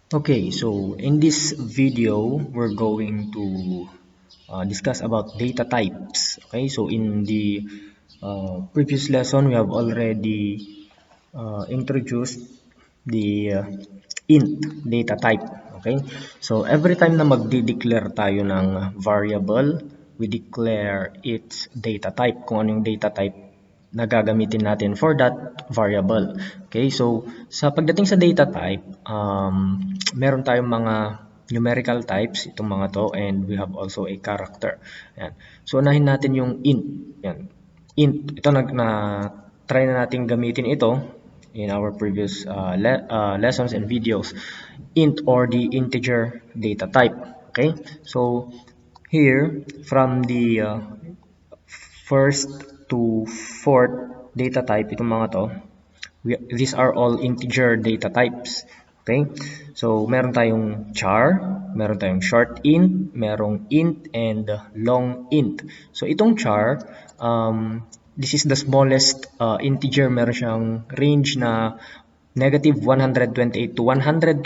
Okay, so in this video, we're going to discuss about data types. Okay, so in the previous lesson, we have already introduced the int data type. Okay, so every time na magdi-declare tayo ng variable, we declare its data type, kung ano yung data type na gagamitin natin for that variable. Okay, so sa pagdating sa data type, meron tayong mga numerical types, itong mga to, and we have also a character. Yan. So unahin natin yung int. Yan. Int, ito try na natin gamitin ito in our previous lessons and videos. Int or the integer data type. Okay, so here from the first to fourth data type, itong mga to, these are all integer data types. Okay? So, meron tayong char, meron tayong short int, merong int, and long int. So, itong char, this is the smallest integer. Meron siyang range na negative 128 to 127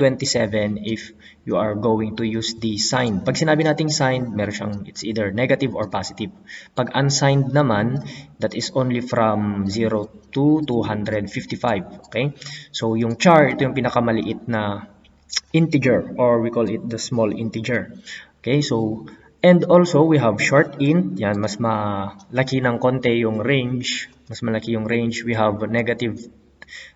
if you are going to use the sign. Pag sinabi nating sign, meron siyang, it's either negative or positive. Pag unsigned naman, that is only from 0 to 255. Okay? So, yung char, ito yung pinakamaliit na integer, or we call it the small integer. Okay? So, and also, we have short int. Yan, mas malaki ng konti yung range. Mas malaki yung range. We have negative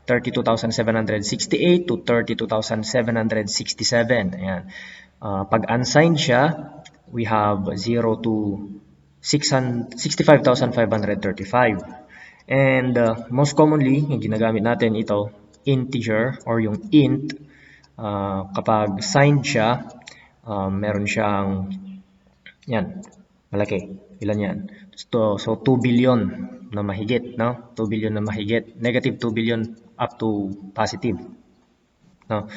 32,768 to 32,767. Ayan. Pag unsigned siya, we have 0 to 65,535. And most commonly, yung ginagamit natin ito, integer or yung int, kapag signed siya, meron siyang, yan, malaki. Ilan yan? So 2 billion na mahigit, no? 2 billion na mahigit. Negative 2 billion up to positive. No?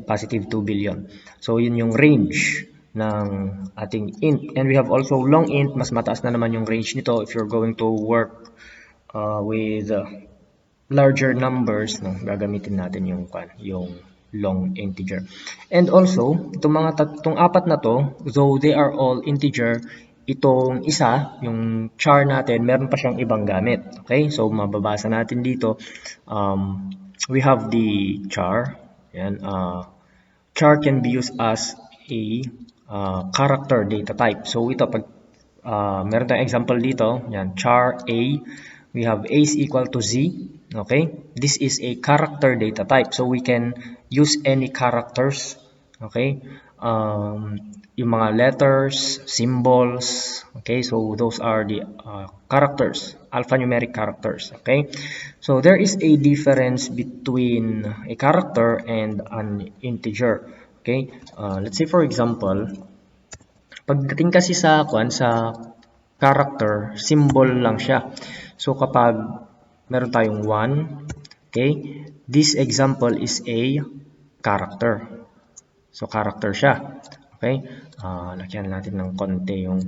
Positive 2 billion. So, yun yung range ng ating int. And we have also long int. Mas mataas na naman yung range nito if you're going to work with larger numbers. No? Gagamitin natin yung long integer. And also, itong apat na to, though they are all integer, itong isa, yung char natin, meron pa siyang ibang gamit. Okay? So, mababasa natin dito. We have the char. Yan. Char can be used as a character data type. So, ito, pag meron tayong example dito, yan, char A, we have A is equal to Z. Okay? This is a character data type. So, we can use any characters. Okay? Yung mga letters, symbols. Okay? So, those are the characters, alphanumeric characters. Okay? So, there is a difference between a character and an integer. Okay? Let's say, for example, pagdating kasi sa character, symbol lang siya. So, kapag meron tayong 1, okay, this example is a character. So, character siya. Okay? Lagyan natin ng konti yung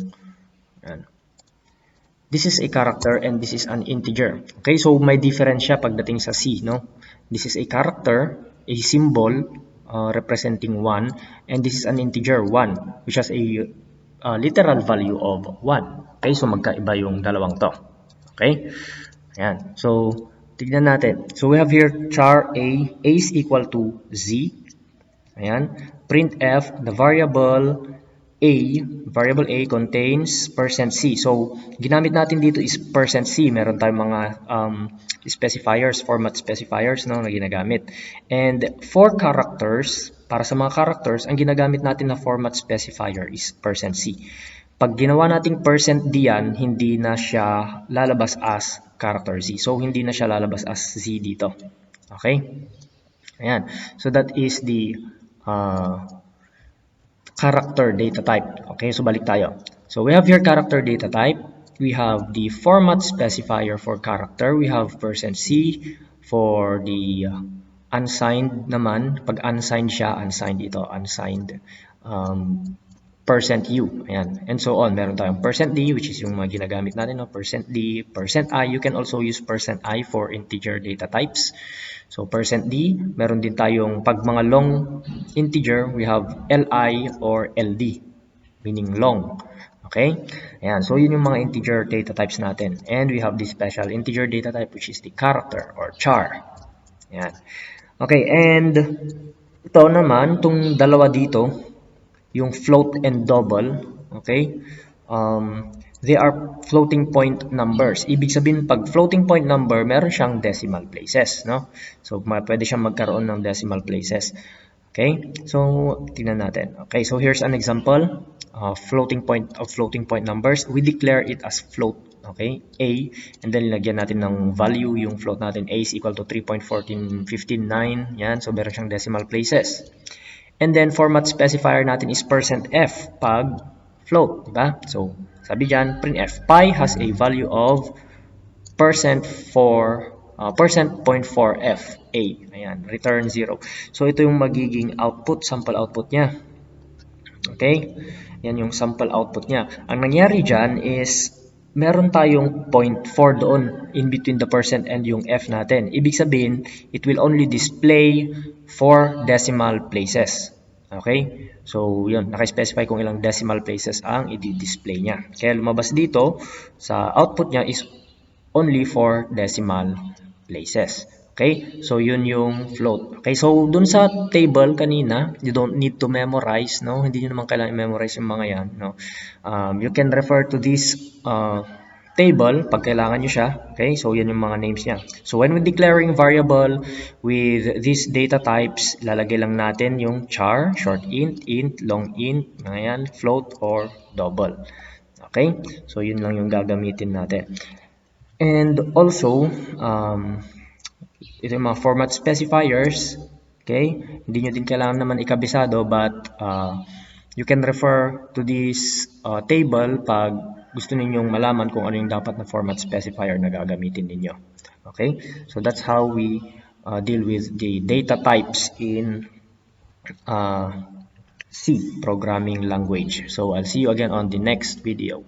yan. This is a character and this is an integer. Okay? So, may difference siya pagdating sa C, no? This is a character, a symbol representing 1, and this is an integer 1, which has a literal value of 1. Okay? So, magkaiba yung dalawang to. Okay? Ayan. So, tignan natin. So, we have here char A. A is equal to Z. Ayan. Printf, the variable A contains %C. So, ginamit natin dito is %C. Meron tayong mga specifiers, format specifiers, no, na ginagamit. And for characters, para sa mga characters, ang ginagamit natin na format specifier is %C. Pag ginawa nating %D yan, hindi na siya lalabas as character Z. So, hindi na siya lalabas as Z dito. Okay? Ayan. So, that is the character data type. Okay, so balik tayo. So we have here character data type. We have the format specifier for character. We have %C for the unsigned naman. Pag unsigned siya, unsigned ito, unsigned. %U, ayan, and so on. Meron tayong %D, which is yung mga ginagamit natin, no? %D, %I. You can also use %I for integer data types. So, %D, meron din tayong, pag mga long integer, we have li or ld, meaning long. Okay? Ayan. So, yun yung mga integer data types natin. And we have this special integer data type which is the character or char. Ayan. Okay, and ito naman, itong dalawa dito, yung float and double, okay? They are floating point numbers. Ibig sabihin, pag floating point number, meron siyang decimal places, no? So, pwede siyang magkaroon ng decimal places. Okay? So, tingnan natin. Okay, so here's an example. Floating point numbers. We declare it as float. Okay? A. And then, lagyan natin ng value. Yung float natin, A is equal to 3.14159. Yan. So, meron siyang decimal places. And then, format specifier natin is %f pag float. Diba? So, sabi dyan, printf. Pi has a value of %.4f a. Ayan, return 0. So, ito yung magiging output, sample output niya. Okay? Yan yung sample output niya. Ang nangyari dyan is, meron tayong 0.4 doon in between the percent and yung f natin. Ibig sabihin, it will only display 4 decimal places. Okay? So, yun. Naka-specify kung ilang decimal places ang i-display niya. Kaya lumabas dito, sa output niya is only 4 decimal places. Okay? So, yun yung float. Okay? So, dun sa table kanina, you don't need to memorize, no? Hindi nyo naman kailangan i-memorize yung mga yan, no? You can refer to this table pag kailangan nyo siya. Okay? So, yan yung mga names niya. So, when we're declaring variable with these data types, lalagay lang natin yung char, short int, long int, mga yan, float, or double. Okay? So, yun lang yung gagamitin natin. And also, ito yung mga format specifiers. Okay? Hindi nyo din kailangan naman ikabisado, but you can refer to this table pag gusto ninyong malaman kung ano yung dapat na format specifier na gagamitin ninyo. Okay? So that's how we deal with the data types in C programming language. So I'll see you again on the next video.